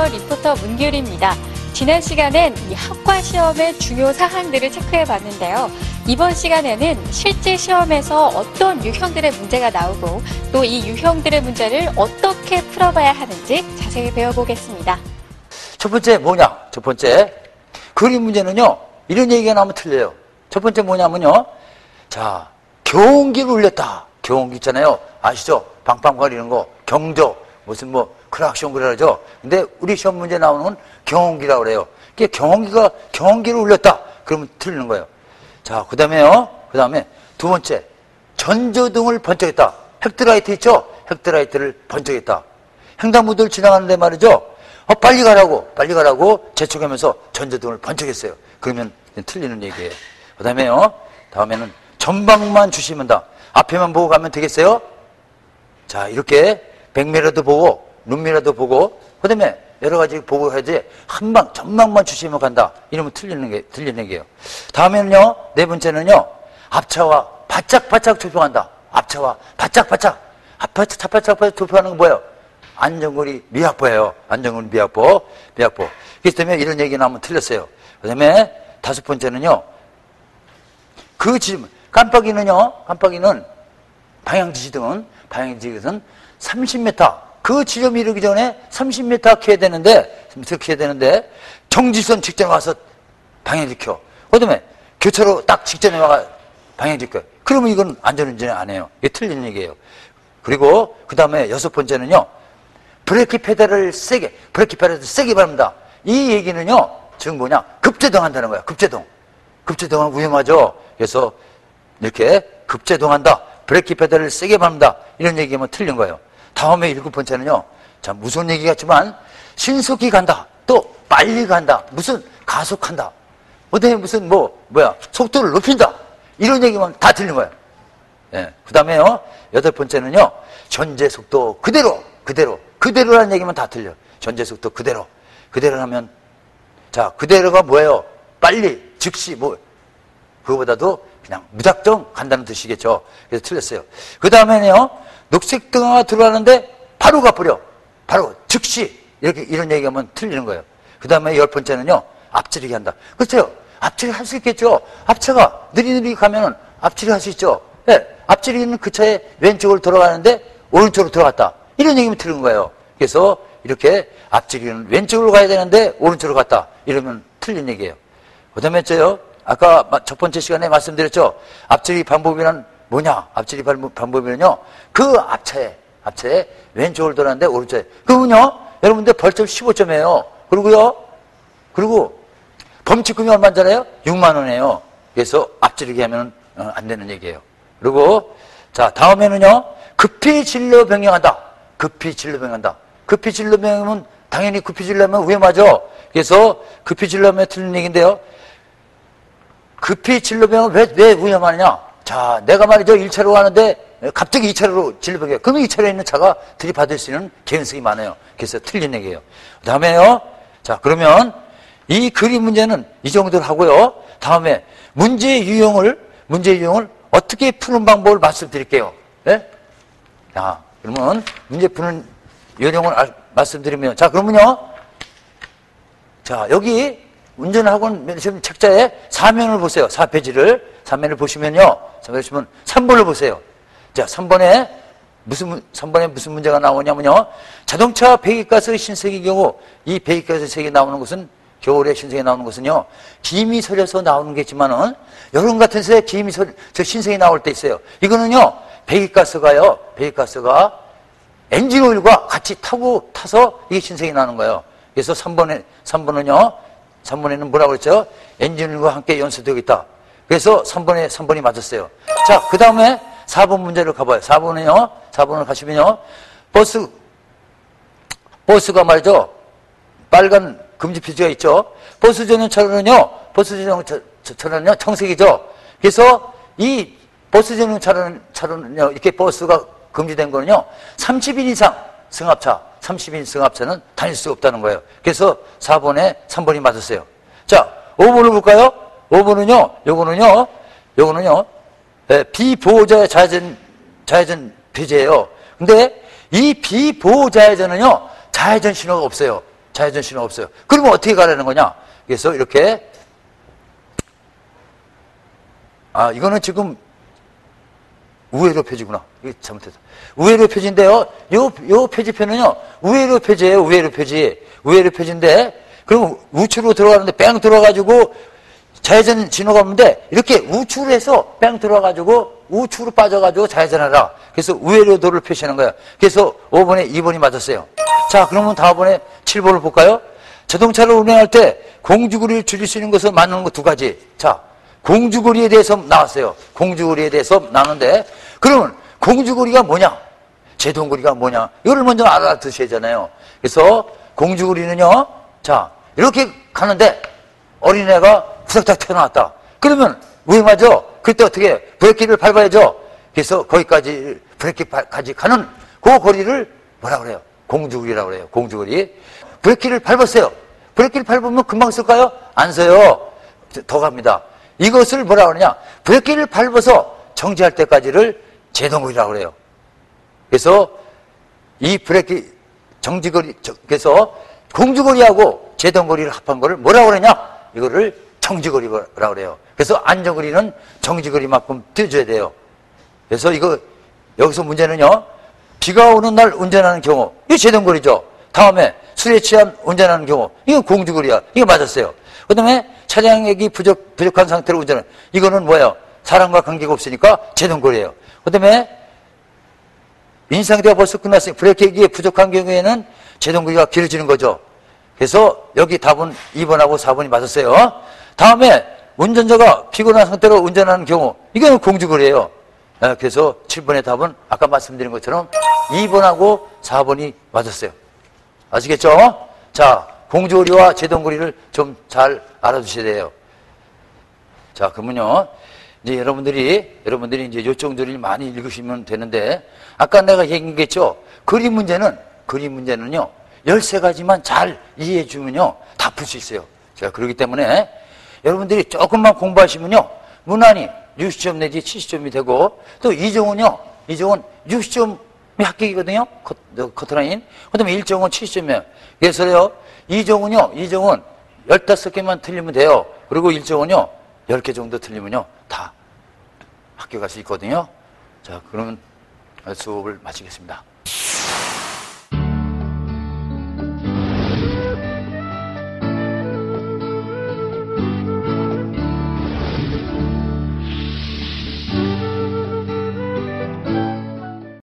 안녕하세요. 리포터 문규리입니다. 지난 시간엔 이 학과 시험의 중요 사항들을 체크해 봤는데요. 이번 시간에는 실제 시험에서 어떤 유형들의 문제가 나오고 또 이 유형들의 문제를 어떻게 풀어봐야 하는지 자세히 배워보겠습니다. 첫 번째 뭐냐? 첫 번째 그림 문제는요. 이런 얘기가 나오면 틀려요. 첫 번째 뭐냐면요. 자, 경기를 울렸다. 경기 있잖아요. 아시죠? 방방거리는 거. 경조. 무슨 뭐 크락션 그러죠. 근데 우리 시험 문제 나오는 건 경기라고 그래요. 그게 경기를 울렸다. 그러면 틀리는 거예요. 자, 그다음에요. 그다음에 두 번째. 전조등을 번쩍했다. 헤드라이트 있죠? 헤드라이트를 번쩍했다. 횡단보도를 지나가는데 말이죠. 빨리 가라고 재촉하면서 전조등을 번쩍했어요. 그러면 틀리는 얘기예요. 그다음에요. 다음에는 전방만 주시면 다. 앞에만 보고 가면 되겠어요? 자, 이렇게 백미라도 보고 눈미라도 보고 그다음에 여러 가지 보고 해야지 전방만 주시면 간다. 이러면 틀리는 얘기예요. 다음에는요. 네 번째는요. 앞차와 바짝바짝 조종한다. 앞차와 바짝바짝 조종하는 건 뭐예요? 안전거리 미확보예요. 안전거리 미확보. 그렇기 때문에 이런 얘기 나오면 틀렸어요. 그다음에 다섯 번째는요. 그 지점 깜빡이는 방향지시등은 30m. 그 지점이 이르기 전에 30m 켜야 되는데 정지선 직전에 와서 방향을 켜. 그다음에 교차로 딱 직전에 와가 방향을 켜. 그러면 이건 안전운전 안 해요. 이게 틀린 얘기예요. 그리고 그다음에 여섯 번째는요. 브레이크 페달을 세게 밟는다. 이 얘기는요. 지금 뭐냐? 급제동 한다는 거야. 급제동은 위험하죠. 그래서 이렇게 급제동한다. 브레이크 페달을 세게 밟는다. 이런 얘기하면 틀린 거예요. 다음에 일곱 번째는요. 자, 무슨 얘기 같지만 신속히 간다. 또 빨리 간다. 무슨 가속한다. 어디 무슨 속도를 높인다. 이런 얘기면 다 틀린 거예요. 예. 그다음에요. 여덟 번째는요. 전제 속도 그대로라는 얘기면 다 틀려. 전제 속도 그대로라면 자, 그대로가 뭐예요? 빨리 즉시 그거보다도 그냥 무작정 간다는 뜻이겠죠. 그래서 틀렸어요. 그 다음에는요, 녹색 등화가 들어가는데 바로 가버려. 바로 즉시 이런 얘기하면 틀리는 거예요. 그 다음에 열 번째는요, 앞지르기 한다. 그렇죠? 앞지르기 할 수 있겠죠. 앞차가 느리느리 가면은 앞지르기 할 수 있죠. 네, 앞지르기는 그 차의 왼쪽으로 돌아가는데 오른쪽으로 들어갔다. 이런 얘기면 틀린 거예요. 그래서 이렇게 앞지르기는 왼쪽으로 가야 되는데 오른쪽으로 갔다. 이러면 틀린 얘기예요. 그 다음에 아까 첫 번째 시간에 말씀드렸죠. 앞지르기 방법이란 뭐냐? 앞지르기 방법이는요. 그 앞차에 왼쪽으로 돌았는데 오른쪽에. 그러면요. 여러분들 벌점 15점이에요. 그리고 범칙금이 얼마잖아요? 6만 원이에요. 그래서 앞지르기 하면 안 되는 얘기예요. 그리고 자, 다음에는요. 급히 진로 변경한다. 급히 진로 변경하면 당연히 급히 진로하면 위험하죠. 그래서 급히 진로하면 틀린 얘기인데요. 급히 진로 변경은 왜 위험하느냐? 자, 내가 말이죠. 1차로 가는데 갑자기 2차로로 진로 변경. 그러면 2차로에 있는 차가 들이받을 수 있는 개연성이 많아요. 그래서 틀린 얘기예요. 그 다음에요. 자, 그러면 이 그림 문제는 이 정도로 하고요. 다음에 문제 유형을 어떻게 푸는 방법을 말씀드릴게요. 네? 자, 그러면 문제 푸는 요령을 말씀드리면, 자, 그러면요. 자, 여기 운전학원 시험 책자에 4면을 보세요. 4면을 보시면요. 3번을 보세요. 자, 3번에 무슨 문제가 나오냐면요. 자동차 배기가스 신석의 경우, 이 배기가스 색이 나오는 것은, 겨울에 신석이 나오는 것은요, 김이 서려서 나오는 게 있지만은, 여름 같은 새에 신석이 나올 때 있어요. 이거는요, 배기가스가 엔진오일과 같이 타서 이게 신석이 나는 거예요. 그래서 3번에는 뭐라고 그랬죠? 엔진오일과 함께 연소되고 있다. 그래서 3번이 맞았어요. 자, 그 다음에 4번 문제를 가봐요. 4번을 가시면요. 버스가 말이죠. 빨간 금지 표지가 있죠. 버스 전용 차로는요, 청색이죠. 그래서 이 버스 전용 차로는요, 이렇게 버스가 금지된 거는요, 30인 이상 승합차는 다닐 수 없다는 거예요. 그래서 3번이 맞았어요. 자, 5번을 볼까요? 5번은요, 요거는요, 비보호자의 좌회전 표지예요. 근데 이 비보호 좌회전은요, 좌회전 신호가 없어요. 자회전 신호가 없어요. 그러면 어떻게 가라는 거냐? 그래서 이렇게, 이거는 지금 우회로 표지구나. 이거 잘못했어. 우회로 표지인데요. 요 표지표는요, 우회로 표지예요. 우회로 표지. 우회로 표지인데, 그럼 우측으로 들어가는데 뺑 들어가가지고 자회전 신호가 없는데, 이렇게 우측으로 해서 뺑 들어가가지고 우측으로 빠져가지고 자회전하라. 그래서 우회로 도를 표시하는 거예요. 그래서 5번에 2번이 맞았어요. 자, 그러면 다음번에 7번을 볼까요? 자동차를 운행할 때 공주거리를 줄일 수 있는 것은 맞는 거 두 가지. 자, 공주거리에 대해서 나왔어요. 공주거리에 대해서 나왔는데, 그러면 공주거리가 뭐냐? 제동거리가 뭐냐? 이걸 먼저 알아두셔야 하잖아요. 그래서 공주거리는요, 자, 이렇게 가는데 어린애가 후닥닥 튀어나왔다. 그러면 위험하죠? 그때 어떻게? 브레이크를 밟아야죠? 그래서 거기까지, 브레이크까지 가는 그 거리를 뭐라 그래요? 공주거리라고 그래요. 공주거리. 브레이크를 밟았어요. 브레이크를 밟으면 금방 쓸까요? 안 써요. 더 갑니다. 이것을 뭐라 그러냐? 브레이크를 밟아서 정지할 때까지를 제동거리라고 그래요. 그래서 이 브레이크 정지거리, 그래서 공주거리하고 제동거리를 합한 거를 뭐라고 그러냐? 이거를 정지거리라고 그래요. 그래서 안전거리는 정지거리만큼 띄워줘야 돼요. 그래서 이거, 여기서 문제는요, 비가 오는 날 운전하는 경우, 이거 제동거리죠. 다음에 술에 취한 운전하는 경우, 이건 공주거리야. 이거 맞았어요. 그 다음에 차량액이 부족한 상태로 운전하는, 이거는 뭐예요? 사람과 관계가 없으니까 제동거리예요. 그 다음에 인상대가 벌써 끝났으니 브레이크액이 부족한 경우에는 제동거리가 길어지는 거죠. 그래서 여기 답은 2번하고 4번이 맞았어요. 다음에 운전자가 피곤한 상태로 운전하는 경우, 이거는 공주거리예요. 그래서 7번의 답은 아까 말씀드린 것처럼 2번하고 4번이 맞았어요. 아시겠죠? 자, 공주거리와 제동거리를 좀 잘 알아두셔야 돼요. 자, 그러면요, 이제 여러분들이 이제 요청들을 많이 읽으시면 되는데, 아까 내가 얘기했죠? 그림 문제는요, 13가지만 잘 이해해 주면요, 다 풀 수 있어요. 자, 그렇기 때문에 여러분들이 조금만 공부하시면요, 무난히 60점 내지 70점이 되고, 또 이종은요, 60점이 합격이거든요, 커트라인. 그 다음에 1종은 70점이에요. 그래서요, 이종은 15개만 틀리면 돼요. 그리고 1종은요, 10개 정도 틀리면요, 다 합격할 수 있거든요. 자, 그러면 수업을 마치겠습니다.